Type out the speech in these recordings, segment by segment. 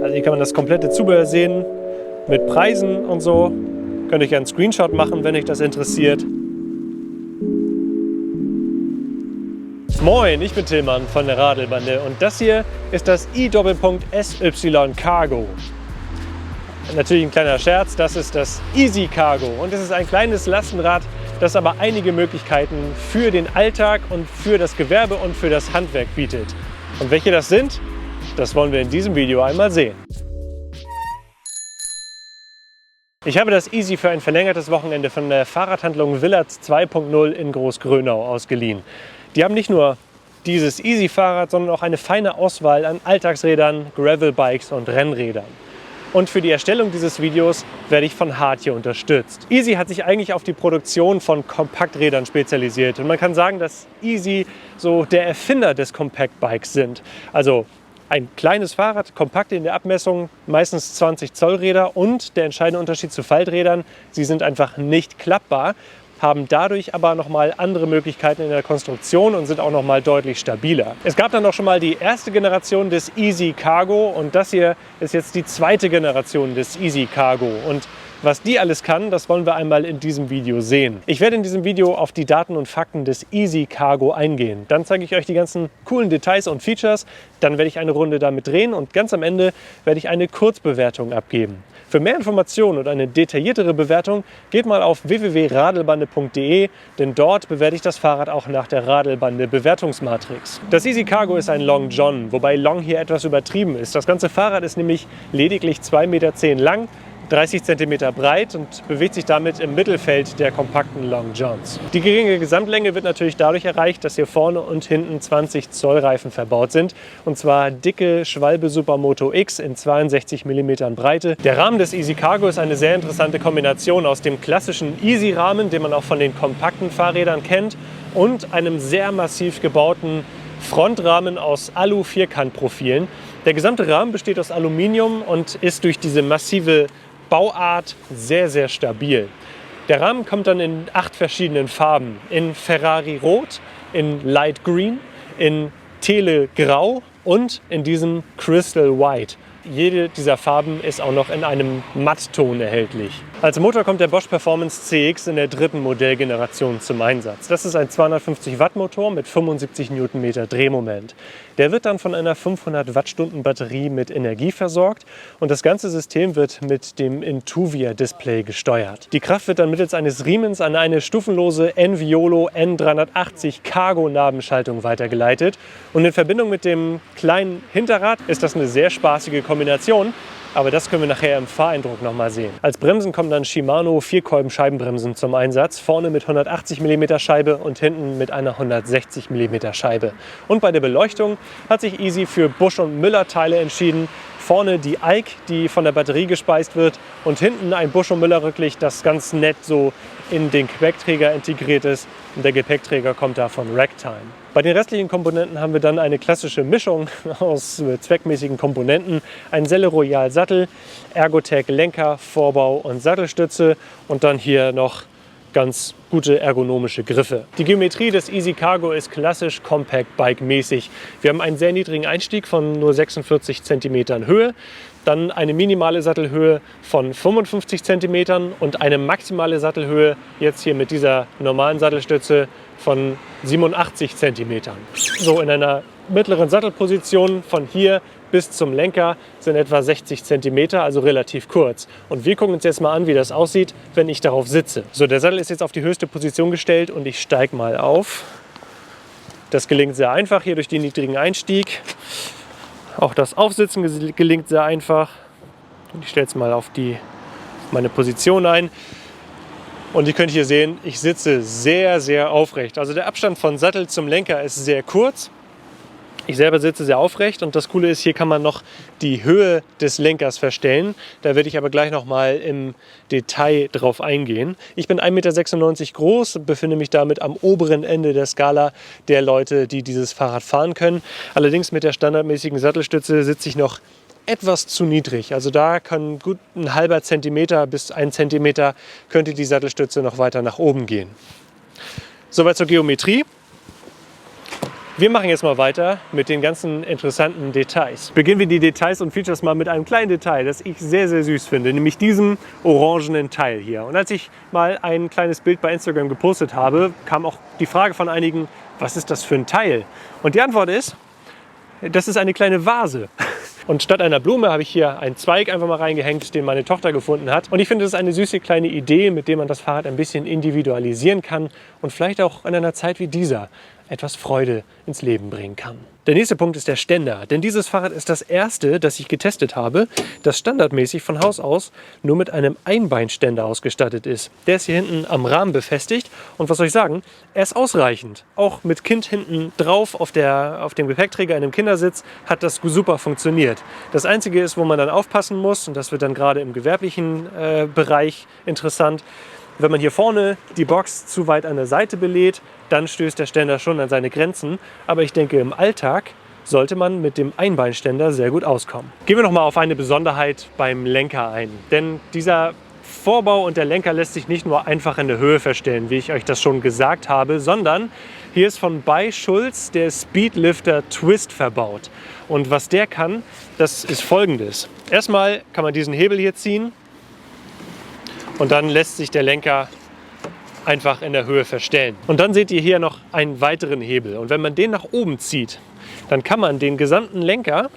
Also hier kann man das komplette Zubehör sehen mit Preisen und so. Könnt ihr einen Screenshot machen, wenn euch das interessiert. Moin, ich bin Tillmann von der Radelbande und das hier ist das i-SY Cargo. Natürlich ein kleiner Scherz, das ist das Easy Cargo und es ist ein kleines Lastenrad, das aber einige Möglichkeiten für den Alltag und für das Gewerbe und für das Handwerk bietet. Und welche das sind, das wollen wir in diesem Video einmal sehen. Ich habe das Easy für ein verlängertes Wochenende von der Fahrradhandlung Willards 2.0 in Großgrönau ausgeliehen. Die haben nicht nur dieses Easy-Fahrrad, sondern auch eine feine Auswahl an Alltagsrädern, Gravelbikes und Rennrädern. Und für die Erstellung dieses Videos werde ich von Hart hier unterstützt. Easy hat sich eigentlich auf die Produktion von Kompakträdern spezialisiert. Und man kann sagen, dass Easy so der Erfinder des Compact Bikes sind. Also ein kleines Fahrrad, kompakt in der Abmessung, meistens 20 Zoll Räder und der entscheidende Unterschied zu Falträdern, sie sind einfach nicht klappbar, haben dadurch aber nochmal andere Möglichkeiten in der Konstruktion und sind auch nochmal deutlich stabiler. Es gab dann auch schon mal die erste Generation des Easy Cargo und das hier ist jetzt die zweite Generation des Easy Cargo. Und was die alles kann, das wollen wir einmal in diesem Video sehen. Ich werde in diesem Video auf die Daten und Fakten des Easy Cargo eingehen. Dann zeige ich euch die ganzen coolen Details und Features. Dann werde ich eine Runde damit drehen und ganz am Ende werde ich eine Kurzbewertung abgeben. Für mehr Informationen und eine detailliertere Bewertung geht mal auf www.radelbande.de, denn dort bewerte ich das Fahrrad auch nach der Radelbande Bewertungsmatrix. Das Easy Cargo ist ein Long John, wobei Long hier etwas übertrieben ist. Das ganze Fahrrad ist nämlich lediglich 2,10 Meter lang, 30 cm breit und bewegt sich damit im Mittelfeld der kompakten Long Johns. Die geringe Gesamtlänge wird natürlich dadurch erreicht, dass hier vorne und hinten 20 Zoll Reifen verbaut sind. Und zwar dicke Schwalbe Supermoto X in 62 mm Breite. Der Rahmen des Easy Cargo ist eine sehr interessante Kombination aus dem klassischen Easy-Rahmen, den man auch von den kompakten Fahrrädern kennt, und einem sehr massiv gebauten Frontrahmen aus Alu-Vierkantprofilen. Der gesamte Rahmen besteht aus Aluminium und ist durch diese massive Bauart sehr, sehr stabil. Der Rahmen kommt dann in 8 verschiedenen Farben. In Ferrari Rot, in Light Green, in Tele Grau und in diesem Crystal White. Jede dieser Farben ist auch noch in einem Mattton erhältlich. Als Motor kommt der Bosch Performance CX in der dritten Modellgeneration zum Einsatz. Das ist ein 250 Watt Motor mit 75 Newtonmeter Drehmoment. Der wird dann von einer 500 Wattstunden Batterie mit Energie versorgt und das ganze System wird mit dem Intuvia Display gesteuert. Die Kraft wird dann mittels eines Riemens an eine stufenlose Enviolo N380 Cargo Nabenschaltung weitergeleitet und in Verbindung mit dem kleinen Hinterrad ist das eine sehr spaßige Kombination. Aber das können wir nachher im Fahreindruck nochmal sehen. Als Bremsen kommen dann Shimano 4-Kolben-Scheibenbremsen zum Einsatz. Vorne mit 180 mm Scheibe und hinten mit einer 160 mm Scheibe. Und bei der Beleuchtung hat sich Easy für Busch und Müller Teile entschieden. Vorne die Ike, die von der Batterie gespeist wird und hinten ein Busch und Müller Rücklicht, das ganz nett so in den Gepäckträger integriert ist. Und der Gepäckträger kommt da von Ragtime. Bei den restlichen Komponenten haben wir dann eine klassische Mischung aus zweckmäßigen Komponenten. Ein Selle Royal Sattel, Ergotech Lenker, Vorbau und Sattelstütze und dann hier noch ganz gute ergonomische Griffe. Die Geometrie des Easy Cargo ist klassisch Compact Bike mäßig. Wir haben einen sehr niedrigen Einstieg von nur 46 cm Höhe, dann eine minimale Sattelhöhe von 55 cm und eine maximale Sattelhöhe jetzt hier mit dieser normalen Sattelstütze von 87 cm. So in einer mittleren Sattelposition von hier bis zum Lenker sind etwa 60 cm, also relativ kurz. Und wir gucken uns jetzt mal an, wie das aussieht, wenn ich darauf sitze. So, der Sattel ist jetzt auf die höchste Position gestellt und ich steige mal auf. Das gelingt sehr einfach hier durch den niedrigen Einstieg. Auch das Aufsitzen gelingt sehr einfach. Und ich stelle jetzt mal auf meine Position ein. Und ihr könnt hier sehen, ich sitze sehr, sehr aufrecht. Also der Abstand von Sattel zum Lenker ist sehr kurz. Ich selber sitze sehr aufrecht und das Coole ist, hier kann man noch die Höhe des Lenkers verstellen. Da werde ich aber gleich noch mal im Detail drauf eingehen. Ich bin 1,96 Meter groß, befinde mich damit am oberen Ende der Skala der Leute, die dieses Fahrrad fahren können. Allerdings mit der standardmäßigen Sattelstütze sitze ich noch etwas zu niedrig. Also da kann gut ein halber Zentimeter bis 1 Zentimeter könnte die Sattelstütze noch weiter nach oben gehen. Soweit zur Geometrie. Wir machen jetzt mal weiter mit den ganzen interessanten Details. Beginnen wir die Details und Features mal mit einem kleinen Detail, das ich sehr, sehr süß finde, nämlich diesem orangenen Teil hier. Und als ich mal ein kleines Bild bei Instagram gepostet habe, kam auch die Frage von einigen, was ist das für ein Teil? Und die Antwort ist, das ist eine kleine Vase. Und statt einer Blume habe ich hier einen Zweig einfach mal reingehängt, den meine Tochter gefunden hat. Und ich finde, das ist eine süße kleine Idee, mit der man das Fahrrad ein bisschen individualisieren kann und vielleicht auch in einer Zeit wie dieser etwas Freude ins Leben bringen kann. Der nächste Punkt ist der Ständer, denn dieses Fahrrad ist das erste, das ich getestet habe, das standardmäßig von Haus aus nur mit einem Einbeinständer ausgestattet ist. Der ist hier hinten am Rahmen befestigt und was soll ich sagen, er ist ausreichend. Auch mit Kind hinten drauf auf dem Gepäckträger in einem Kindersitz hat das super funktioniert. Das Einzige ist, wo man dann aufpassen muss, und das wird dann gerade im gewerblichen Bereich interessant, wenn man hier vorne die Box zu weit an der Seite belädt, dann stößt der Ständer schon an seine Grenzen. Aber ich denke, im Alltag sollte man mit dem Einbeinständer sehr gut auskommen. Gehen wir noch mal auf eine Besonderheit beim Lenker ein. Denn dieser Vorbau und der Lenker lässt sich nicht nur einfach in der Höhe verstellen, wie ich euch das schon gesagt habe, sondern hier ist von bei Schulz der Speedlifter Twist verbaut. Und was der kann, das ist Folgendes. Erstmal kann man diesen Hebel hier ziehen. Und dann lässt sich der Lenker einfach in der Höhe verstellen. Und dann seht ihr hier noch einen weiteren Hebel. Und wenn man den nach oben zieht, dann kann man den gesamten Lenker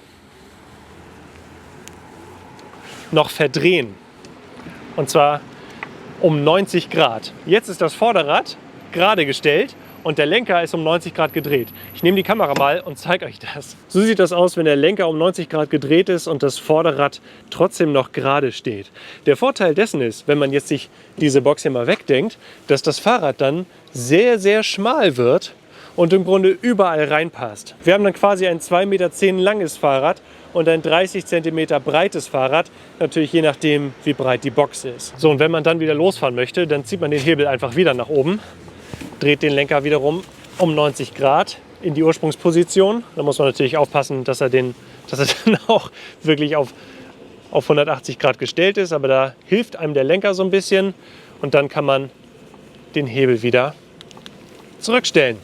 noch verdrehen. Und zwar um 90 Grad. Jetzt ist das Vorderrad gerade gestellt und der Lenker ist um 90 Grad gedreht. Ich nehme die Kamera mal und zeige euch das. So sieht das aus, wenn der Lenker um 90 Grad gedreht ist und das Vorderrad trotzdem noch gerade steht. Der Vorteil dessen ist, wenn man jetzt sich diese Box hier mal wegdenkt, dass das Fahrrad dann sehr, sehr schmal wird und im Grunde überall reinpasst. Wir haben dann quasi ein 2,10 Meter langes Fahrrad und ein 30 cm breites Fahrrad, natürlich je nachdem, wie breit die Box ist. So, und wenn man dann wieder losfahren möchte, dann zieht man den Hebel einfach wieder nach oben, dreht den Lenker wiederum um 90 Grad in die Ursprungsposition. Da muss man natürlich aufpassen, dass er dann auch wirklich auf 180 Grad gestellt ist. Aber da hilft einem der Lenker so ein bisschen und dann kann man den Hebel wieder zurückstellen.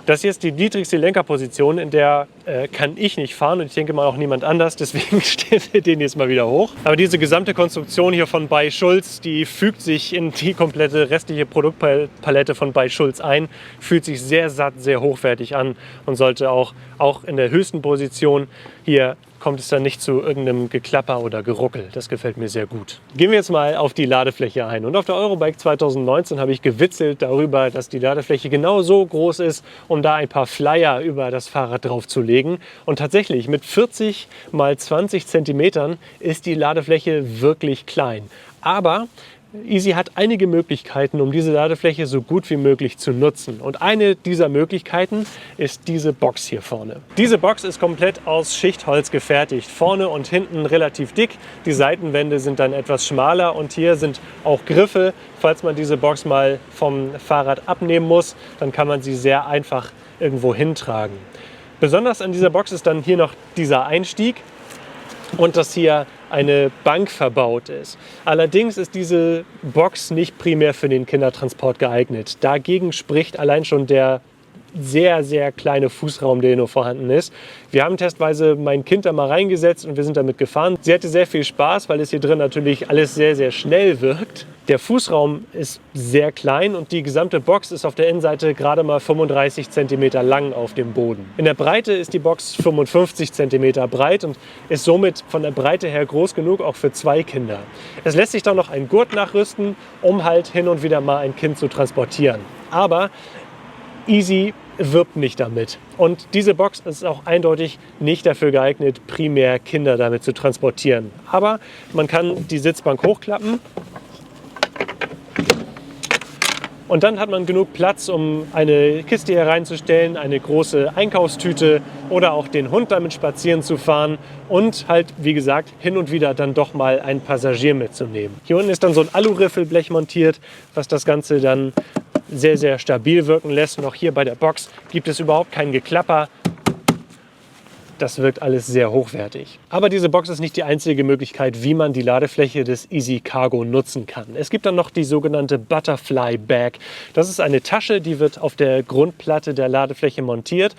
Das hier ist die niedrigste Lenkerposition, in der kann ich nicht fahren und ich denke mal auch niemand anders, deswegen stellen wir den jetzt mal wieder hoch. Aber diese gesamte Konstruktion hier von bei Schulz, die fügt sich in die komplette restliche Produktpalette von bei Schulz ein, fühlt sich sehr satt, sehr hochwertig an und sollte auch in der höchsten Position hier kommt es dann nicht zu irgendeinem Geklapper oder Geruckel. Das gefällt mir sehr gut. Gehen wir jetzt mal auf die Ladefläche ein. Und auf der Eurobike 2019 habe ich gewitzelt darüber, dass die Ladefläche genau so groß ist, um da ein paar Flyer über das Fahrrad drauf zu legen. Und tatsächlich mit 40 mal 20 Zentimetern ist die Ladefläche wirklich klein. Aber Easy hat einige Möglichkeiten, um diese Ladefläche so gut wie möglich zu nutzen. Und eine dieser Möglichkeiten ist diese Box hier vorne. Diese Box ist komplett aus Schichtholz gefertigt. Vorne und hinten relativ dick. Die Seitenwände sind dann etwas schmaler und hier sind auch Griffe. Falls man diese Box mal vom Fahrrad abnehmen muss, dann kann man sie sehr einfach irgendwo hintragen. Besonders an dieser Box ist dann hier noch dieser Einstieg und dass hier eine Bank verbaut ist. Allerdings ist diese Box nicht primär für den Kindertransport geeignet. Dagegen spricht allein schon der sehr, sehr kleine Fußraum, der hier nur vorhanden ist. Wir haben testweise mein Kind da mal reingesetzt und wir sind damit gefahren. Sie hatte sehr viel Spaß, weil es hier drin natürlich alles sehr, sehr schnell wirkt. Der Fußraum ist sehr klein und die gesamte Box ist auf der Innenseite gerade mal 35 cm lang auf dem Boden. In der Breite ist die Box 55 cm breit und ist somit von der Breite her groß genug auch für 2 Kinder. Es lässt sich dann noch ein Gurt nachrüsten, um halt hin und wieder mal ein Kind zu transportieren. Aber Easy wirbt nicht damit. Und diese Box ist auch eindeutig nicht dafür geeignet, primär Kinder damit zu transportieren. Aber man kann die Sitzbank hochklappen und dann hat man genug Platz, um eine Kiste hier reinzustellen, eine große Einkaufstüte oder auch den Hund damit spazieren zu fahren und halt, wie gesagt, hin und wieder dann doch mal einen Passagier mitzunehmen. Hier unten ist dann so ein Aluriffelblech montiert, was das Ganze dann sehr, sehr stabil wirken lässt. Und auch hier bei der Box gibt es überhaupt kein Geklapper. Das wirkt alles sehr hochwertig. Aber diese Box ist nicht die einzige Möglichkeit, wie man die Ladefläche des Easy Cargo nutzen kann. Es gibt dann noch die sogenannte Butterfly Bag. Das ist eine Tasche, die wird auf der Grundplatte der Ladefläche montiert.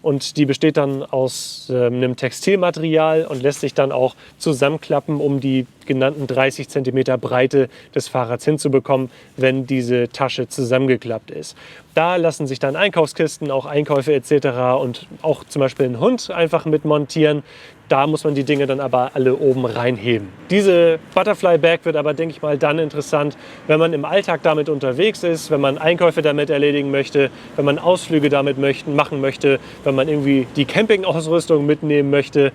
und die besteht dann aus einem Textilmaterial und lässt sich dann auch zusammenklappen, um die genannten 30 cm Breite des Fahrrads hinzubekommen, wenn diese Tasche zusammengeklappt ist. Da lassen sich dann Einkaufskisten, auch Einkäufe etc. und auch zum Beispiel einen Hund einfach mit montieren. Da muss man die Dinge dann aber alle oben reinheben. Diese Butterfly Bag wird aber, denke ich mal, dann interessant, wenn man im Alltag damit unterwegs ist, wenn man Einkäufe damit erledigen möchte, wenn man Ausflüge damit machen möchte, wenn man irgendwie die Campingausrüstung mitnehmen möchte.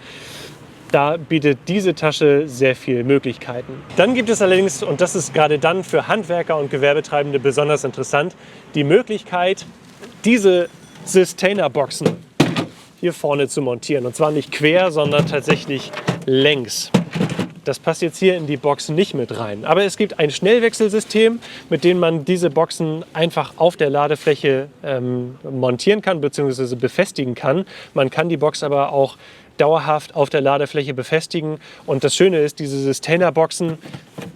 Da bietet diese Tasche sehr viele Möglichkeiten. Dann gibt es allerdings, und das ist gerade dann für Handwerker und Gewerbetreibende besonders interessant, die Möglichkeit, diese Sustainer-Boxen hier vorne zu montieren. Und zwar nicht quer, sondern tatsächlich längs. Das passt jetzt hier in die Box nicht mit rein. Aber es gibt ein Schnellwechselsystem, mit dem man diese Boxen einfach auf der Ladefläche montieren kann bzw. befestigen kann. Man kann die Box aber auch dauerhaft auf der Ladefläche befestigen. Und das Schöne ist, diese Sustainer-Boxen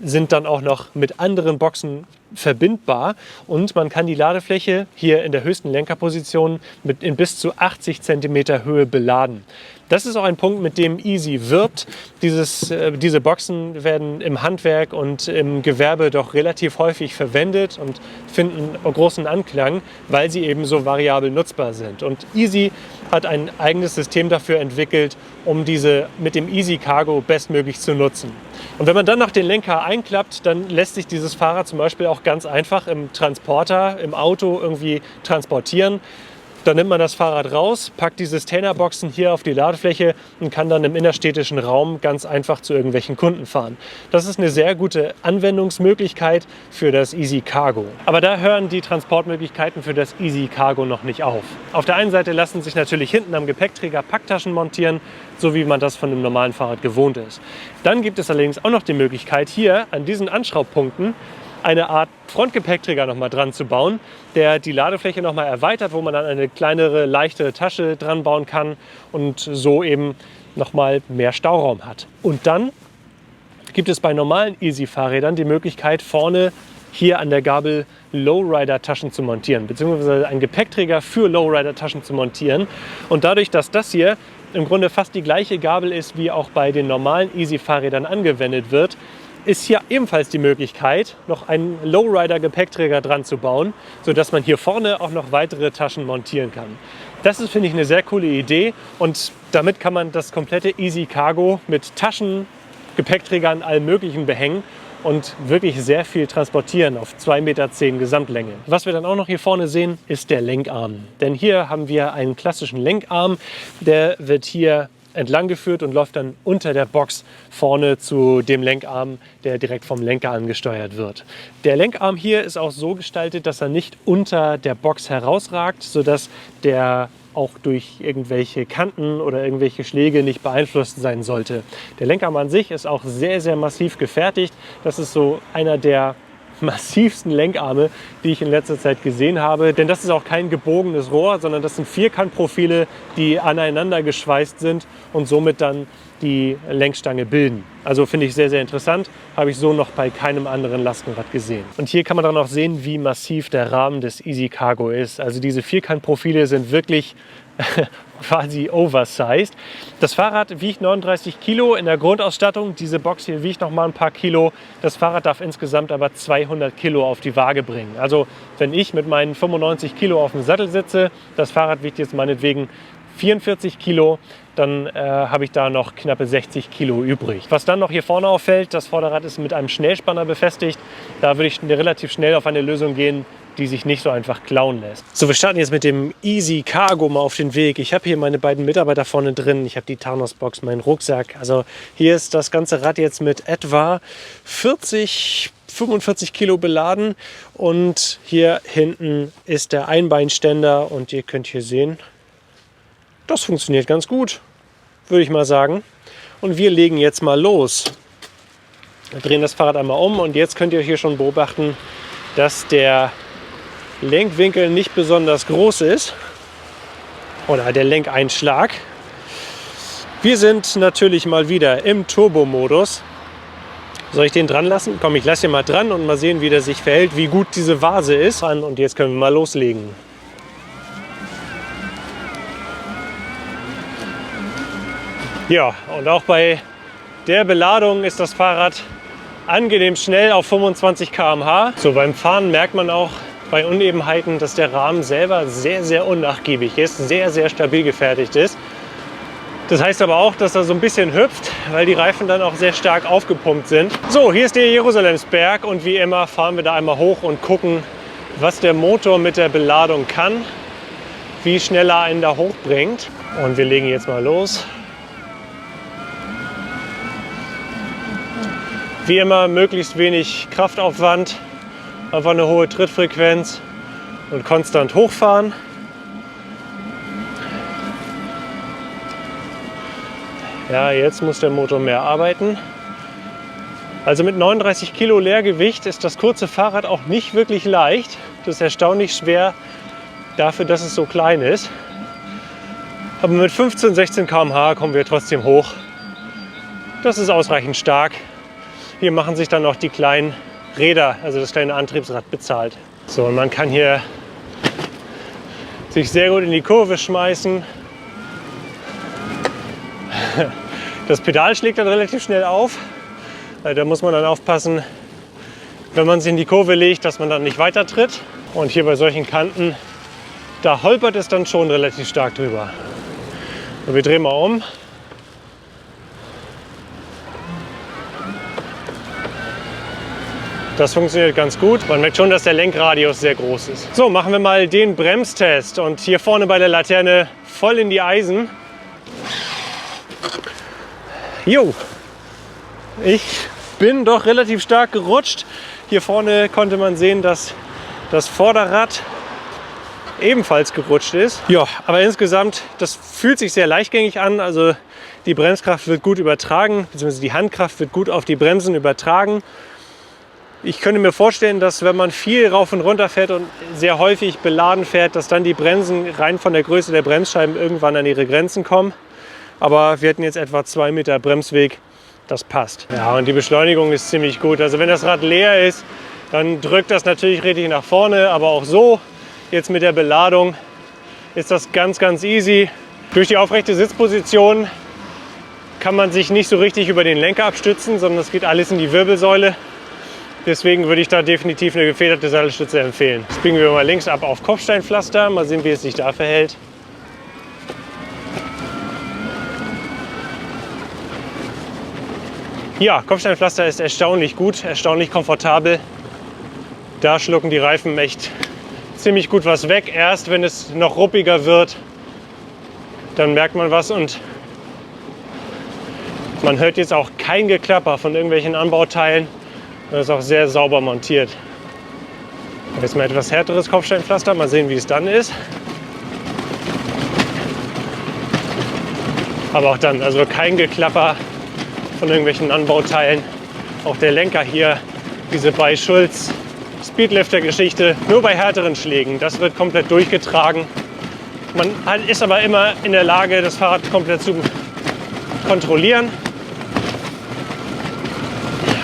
sind dann auch noch mit anderen Boxen verbindbar und man kann die Ladefläche hier in der höchsten Lenkerposition in bis zu 80 cm Höhe beladen. Das ist auch ein Punkt, mit dem Easy wirbt. Diese Boxen werden im Handwerk und im Gewerbe doch relativ häufig verwendet und finden großen Anklang, weil sie eben so variabel nutzbar sind. Und Easy hat ein eigenes System dafür entwickelt, um diese mit dem Easy Cargo bestmöglich zu nutzen. Und wenn man dann noch den Lenker einklappt, dann lässt sich dieses Fahrrad zum Beispiel auch ganz einfach im Transporter, im Auto irgendwie transportieren. Dann nimmt man das Fahrrad raus, packt die Sustainer-Boxen hier auf die Ladefläche und kann dann im innerstädtischen Raum ganz einfach zu irgendwelchen Kunden fahren. Das ist eine sehr gute Anwendungsmöglichkeit für das Easy Cargo. Aber da hören die Transportmöglichkeiten für das Easy Cargo noch nicht auf. Auf der einen Seite lassen sich natürlich hinten am Gepäckträger Packtaschen montieren, so wie man das von einem normalen Fahrrad gewohnt ist. Dann gibt es allerdings auch noch die Möglichkeit, hier an diesen Anschraubpunkten eine Art Frontgepäckträger noch mal dran zu bauen, der die Ladefläche noch mal erweitert, wo man dann eine kleinere, leichtere Tasche dran bauen kann und so eben noch mal mehr Stauraum hat. Und dann gibt es bei normalen Easy-Fahrrädern die Möglichkeit, vorne hier an der Gabel Lowrider-Taschen zu montieren, beziehungsweise einen Gepäckträger für Lowrider-Taschen zu montieren. Und dadurch, dass das hier im Grunde fast die gleiche Gabel ist, wie auch bei den normalen Easy-Fahrrädern angewendet wird, ist hier ebenfalls die Möglichkeit, noch einen Lowrider-Gepäckträger dran zu bauen, sodass man hier vorne auch noch weitere Taschen montieren kann. Das ist, finde ich, eine sehr coole Idee und damit kann man das komplette Easy Cargo mit Taschen, Gepäckträgern, allem Möglichen behängen und wirklich sehr viel transportieren auf 2,10 Meter Gesamtlänge. Was wir dann auch noch hier vorne sehen, ist der Lenkarm. Denn hier haben wir einen klassischen Lenkarm, der wird hier entlang geführt und läuft dann unter der Box vorne zu dem Lenkarm, der direkt vom Lenker angesteuert wird. Der Lenkarm hier ist auch so gestaltet, dass er nicht unter der Box herausragt, sodass der auch durch irgendwelche Kanten oder irgendwelche Schläge nicht beeinflusst sein sollte. Der Lenkarm an sich ist auch sehr, sehr massiv gefertigt. Das ist so einer der massivsten Lenkarme, die ich in letzter Zeit gesehen habe. Denn das ist auch kein gebogenes Rohr, sondern das sind Vierkantprofile, die aneinander geschweißt sind und somit dann die Lenkstange bilden. Also finde ich sehr, sehr interessant. Habe ich so noch bei keinem anderen Lastenrad gesehen. Und hier kann man dann auch sehen, wie massiv der Rahmen des Easy Cargo ist. Also diese Vierkantprofile sind wirklich quasi oversized. Das Fahrrad wiegt 39 Kilo in der Grundausstattung. Diese Box hier wiegt noch mal ein paar Kilo. Das Fahrrad darf insgesamt aber 200 Kilo auf die Waage bringen. Also wenn ich mit meinen 95 Kilo auf dem Sattel sitze, das Fahrrad wiegt jetzt meinetwegen 44 Kilo, dann habe ich da noch knappe 60 Kilo übrig. Was dann noch hier vorne auffällt, das Vorderrad ist mit einem Schnellspanner befestigt. Da würde ich relativ schnell auf eine Lösung gehen, die sich nicht so einfach klauen lässt. So, wir starten jetzt mit dem Easy Cargo mal auf den Weg. Ich habe hier meine beiden Mitarbeiter vorne drin. Ich habe die Thanos-Box, meinen Rucksack. Also hier ist das ganze Rad jetzt mit etwa 45 Kilo beladen. Und hier hinten ist der Einbeinständer. Und ihr könnt hier sehen, das funktioniert ganz gut, würde ich mal sagen. Und wir legen jetzt mal los. Wir drehen das Fahrrad einmal um und jetzt könnt ihr hier schon beobachten, dass der Lenkwinkel nicht besonders groß ist oder der Lenkeinschlag. Wir sind natürlich mal wieder im Turbo-Modus. Soll ich den dran lassen? Komm, ich lasse ihn mal dran und mal sehen, wie der sich verhält, wie gut diese Vase ist. Und jetzt können wir mal loslegen. Ja, und auch bei der Beladung ist das Fahrrad angenehm schnell auf 25 km/h. So, beim Fahren merkt man auch bei Unebenheiten, dass der Rahmen selber sehr, sehr unnachgiebig ist, sehr, sehr stabil gefertigt ist. Das heißt aber auch, dass er so ein bisschen hüpft, weil die Reifen dann auch sehr stark aufgepumpt sind. So, hier ist der Jerusalemsberg und wie immer fahren wir da einmal hoch und gucken, was der Motor mit der Beladung kann, wie schnell er einen da hochbringt. Und wir legen jetzt mal los. Wie immer möglichst wenig Kraftaufwand, einfach eine hohe Trittfrequenz und konstant hochfahren. Ja, jetzt muss der Motor mehr arbeiten. Also mit 39 Kilo Leergewicht ist das kurze Fahrrad auch nicht wirklich leicht. Das ist erstaunlich schwer dafür, dass es so klein ist. Aber mit 15, 16 km/h kommen wir trotzdem hoch. Das ist ausreichend stark. Hier machen sich dann noch die kleinen Räder, also das kleine Antriebsrad, bezahlt. So, und man kann hier sich sehr gut in die Kurve schmeißen. Das Pedal schlägt dann relativ schnell auf. Da muss man dann aufpassen, wenn man sich in die Kurve legt, dass man dann nicht weiter tritt. Und hier bei solchen Kanten, da holpert es dann schon relativ stark drüber. Und wir drehen mal um. Das funktioniert ganz gut. Man merkt schon, dass der Lenkradius sehr groß ist. So, machen wir mal den Bremstest. Und hier vorne bei der Laterne voll in die Eisen. Jo, ich bin doch relativ stark gerutscht. Hier vorne konnte man sehen, dass das Vorderrad ebenfalls gerutscht ist. Ja, aber insgesamt, das fühlt sich sehr leichtgängig an. Also die Bremskraft wird gut übertragen, beziehungsweise die Handkraft wird gut auf die Bremsen übertragen. Ich könnte mir vorstellen, dass wenn man viel rauf und runter fährt und sehr häufig beladen fährt, dass dann die Bremsen rein von der Größe der Bremsscheiben irgendwann an ihre Grenzen kommen. Aber wir hatten jetzt etwa 2 Meter Bremsweg, das passt. Ja, und die Beschleunigung ist ziemlich gut. Also wenn das Rad leer ist, dann drückt das natürlich richtig nach vorne. Aber auch so, jetzt mit der Beladung, ist das ganz, ganz easy. Durch die aufrechte Sitzposition kann man sich nicht so richtig über den Lenker abstützen, sondern es geht alles in die Wirbelsäule. Deswegen würde ich da definitiv eine gefederte Sattelstütze empfehlen. Jetzt biegen wir mal links ab auf Kopfsteinpflaster. Mal sehen, wie es sich da verhält. Ja, Kopfsteinpflaster ist erstaunlich gut, erstaunlich komfortabel. Da schlucken die Reifen echt ziemlich gut was weg. Erst wenn es noch ruppiger wird, dann merkt man was und man hört jetzt auch kein Geklapper von irgendwelchen Anbauteilen. Das ist auch sehr sauber montiert. Jetzt mal etwas härteres Kopfsteinpflaster, mal sehen, wie es dann ist. Aber auch dann, also kein Geklapper von irgendwelchen Anbauteilen. Auch der Lenker hier, diese bei Schulz Speedlifter-Geschichte, nur bei härteren Schlägen. Das wird komplett durchgetragen. Man ist aber immer in der Lage, das Fahrrad komplett zu kontrollieren.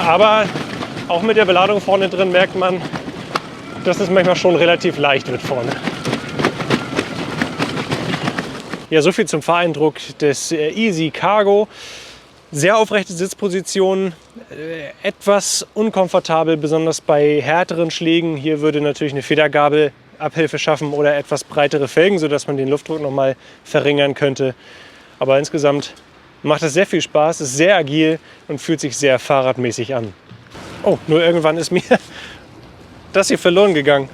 Aber auch mit der Beladung vorne drin merkt man, dass es manchmal schon relativ leicht wird vorne. Ja, so viel zum Fahreindruck des Easy Cargo. Sehr aufrechte Sitzposition, etwas unkomfortabel, besonders bei härteren Schlägen. Hier würde natürlich eine Federgabel Abhilfe schaffen oder etwas breitere Felgen, sodass man den Luftdruck noch mal verringern könnte. Aber insgesamt macht es sehr viel Spaß, ist sehr agil und fühlt sich sehr fahrradmäßig an. Oh, nur irgendwann ist mir das hier verloren gegangen.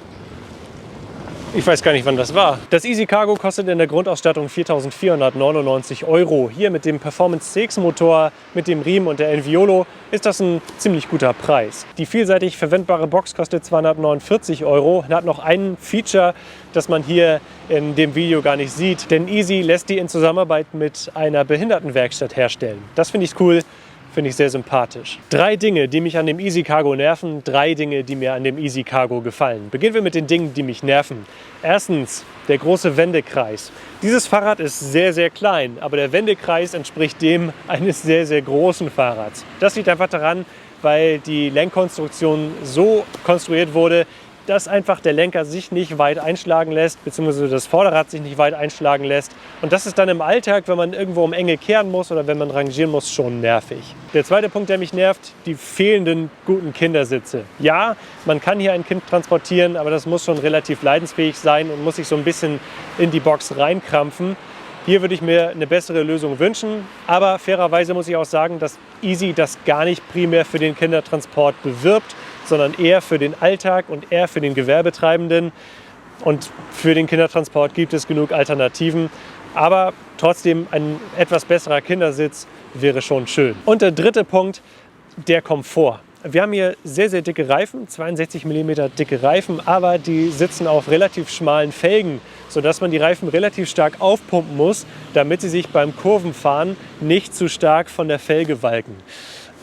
Ich weiß gar nicht, wann das war. Das Easy Cargo kostet in der Grundausstattung 4.499 €. Hier mit dem Performance CX Motor, mit dem Riemen und der Enviolo ist das ein ziemlich guter Preis. Die vielseitig verwendbare Box kostet 249 € und hat noch ein Feature, das man hier in dem Video gar nicht sieht. Denn Easy lässt die in Zusammenarbeit mit einer Behindertenwerkstatt herstellen. Das finde ich cool. Finde ich sehr sympathisch. 3 Dinge, die mich an dem Easy Cargo nerven, 3 Dinge, die mir an dem Easy Cargo gefallen. Beginnen wir mit den Dingen, die mich nerven. Erstens, der große Wendekreis. Dieses Fahrrad ist sehr, sehr klein, aber der Wendekreis entspricht dem eines sehr, sehr großen Fahrrads. Das liegt einfach daran, weil die Lenkkonstruktion so konstruiert wurde, dass einfach der Lenker sich nicht weit einschlagen lässt, beziehungsweise das Vorderrad sich nicht weit einschlagen lässt. Und das ist dann im Alltag, wenn man irgendwo um Enge kehren muss oder wenn man rangieren muss, schon nervig. Der zweite Punkt, der mich nervt, die fehlenden guten Kindersitze. Ja, man kann hier ein Kind transportieren, aber das muss schon relativ leidensfähig sein und muss sich so ein bisschen in die Box reinkrampfen. Hier würde ich mir eine bessere Lösung wünschen, aber fairerweise muss ich auch sagen, dass Easy das gar nicht primär für den Kindertransport bewirbt, sondern eher für den Alltag und eher für den Gewerbetreibenden. Und für den Kindertransport gibt es genug Alternativen, aber trotzdem ein etwas besserer Kindersitz wäre schon schön. Und der dritte Punkt, der Komfort. Wir haben hier sehr, sehr dicke Reifen, 62 mm dicke Reifen, aber die sitzen auf relativ schmalen Felgen, sodass man die Reifen relativ stark aufpumpen muss, damit sie sich beim Kurvenfahren nicht zu stark von der Felge walken.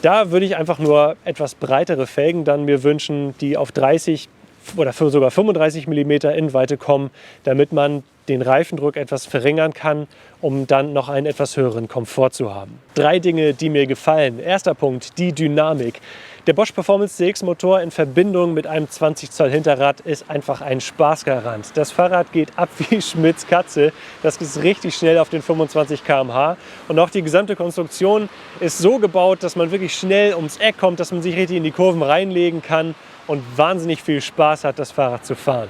Da würde ich einfach nur etwas breitere Felgen dann mir wünschen, die auf 30 oder sogar 35 mm Innenweite kommen, damit man den Reifendruck etwas verringern kann, um dann noch einen etwas höheren Komfort zu haben. 3 Dinge, die mir gefallen. Erster Punkt, die Dynamik. Der Bosch Performance CX Motor in Verbindung mit einem 20 Zoll Hinterrad ist einfach ein Spaßgarant. Das Fahrrad geht ab wie Schmitz Katze. Das ist richtig schnell auf den 25 km/h. Und auch die gesamte Konstruktion ist so gebaut, dass man wirklich schnell ums Eck kommt, dass man sich richtig in die Kurven reinlegen kann und wahnsinnig viel Spaß hat, das Fahrrad zu fahren.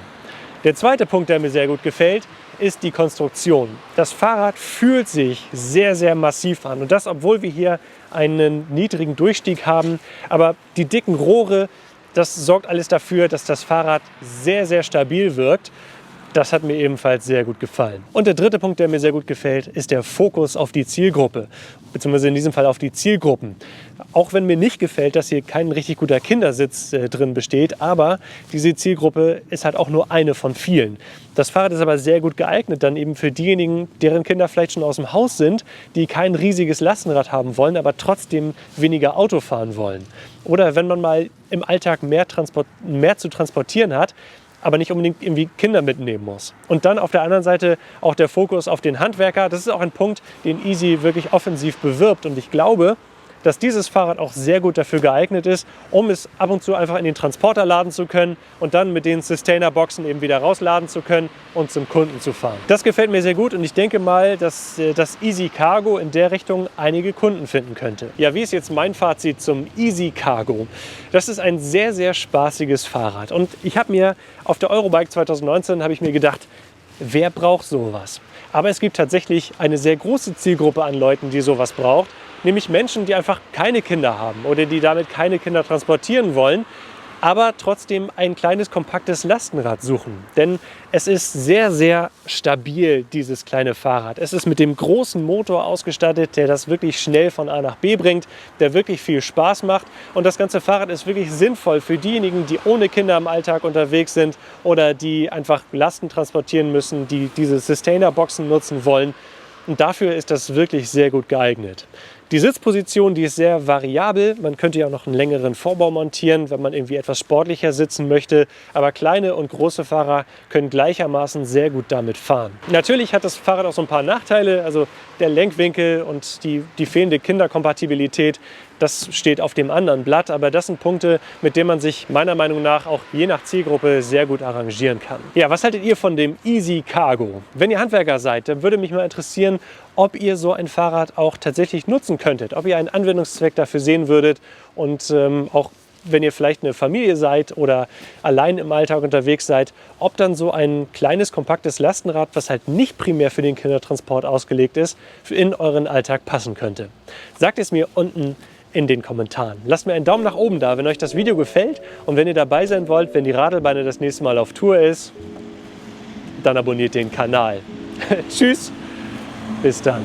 Der zweite Punkt, der mir sehr gut gefällt, ist die Konstruktion. Das Fahrrad fühlt sich sehr, sehr massiv an. Und das, obwohl wir hier einen niedrigen Durchstieg haben. Aber die dicken Rohre, das sorgt alles dafür, dass das Fahrrad sehr, sehr stabil wirkt. Das hat mir ebenfalls sehr gut gefallen. Und der dritte Punkt, der mir sehr gut gefällt, ist der Fokus auf die Zielgruppe, beziehungsweise in diesem Fall auf die Zielgruppen. Auch wenn mir nicht gefällt, dass hier kein richtig guter Kindersitz drin besteht, aber diese Zielgruppe ist halt auch nur eine von vielen. Das Fahrrad ist aber sehr gut geeignet dann eben für diejenigen, deren Kinder vielleicht schon aus dem Haus sind, die kein riesiges Lastenrad haben wollen, aber trotzdem weniger Auto fahren wollen. Oder wenn man mal im Alltag mehr zu transportieren hat, aber nicht unbedingt irgendwie Kinder mitnehmen muss. Und dann auf der anderen Seite auch der Fokus auf den Handwerker. Das ist auch ein Punkt, den Easy wirklich offensiv bewirbt. Und ich glaube, dass dieses Fahrrad auch sehr gut dafür geeignet ist, um es ab und zu einfach in den Transporter laden zu können und dann mit den Sustainer-Boxen eben wieder rausladen zu können und zum Kunden zu fahren. Das gefällt mir sehr gut und ich denke mal, dass das Easy Cargo in der Richtung einige Kunden finden könnte. Ja, wie ist jetzt mein Fazit zum Easy Cargo? Das ist ein sehr, sehr spaßiges Fahrrad und ich habe mir auf der Eurobike 2019 habe ich mir gedacht, wer braucht sowas? Aber es gibt tatsächlich eine sehr große Zielgruppe an Leuten, die sowas braucht. Nämlich Menschen, die einfach keine Kinder haben oder die damit keine Kinder transportieren wollen, aber trotzdem ein kleines, kompaktes Lastenrad suchen. Denn es ist sehr, sehr stabil, dieses kleine Fahrrad. Es ist mit dem großen Motor ausgestattet, der das wirklich schnell von A nach B bringt, der wirklich viel Spaß macht. Und das ganze Fahrrad ist wirklich sinnvoll für diejenigen, die ohne Kinder im Alltag unterwegs sind oder die einfach Lasten transportieren müssen, die diese Sustainer-Boxen nutzen wollen. Und dafür ist das wirklich sehr gut geeignet. Die Sitzposition, die ist sehr variabel. Man könnte ja auch noch einen längeren Vorbau montieren, wenn man irgendwie etwas sportlicher sitzen möchte. Aber kleine und große Fahrer können gleichermaßen sehr gut damit fahren. Natürlich hat das Fahrrad auch so ein paar Nachteile. Also der Lenkwinkel und die fehlende Kinderkompatibilität, das steht auf dem anderen Blatt. Aber das sind Punkte, mit denen man sich meiner Meinung nach auch je nach Zielgruppe sehr gut arrangieren kann. Ja, was haltet ihr von dem Easy Cargo? Wenn ihr Handwerker seid, dann würde mich mal interessieren, ob ihr so ein Fahrrad auch tatsächlich nutzen könntet, ob ihr einen Anwendungszweck dafür sehen würdet und auch wenn ihr vielleicht eine Familie seid oder allein im Alltag unterwegs seid, ob dann so ein kleines, kompaktes Lastenrad, was halt nicht primär für den Kindertransport ausgelegt ist, in euren Alltag passen könnte. Sagt es mir unten in den Kommentaren. Lasst mir einen Daumen nach oben da, wenn euch das Video gefällt und wenn ihr dabei sein wollt, wenn die Radelbeine das nächste Mal auf Tour ist, dann abonniert den Kanal. Tschüss, bis dann.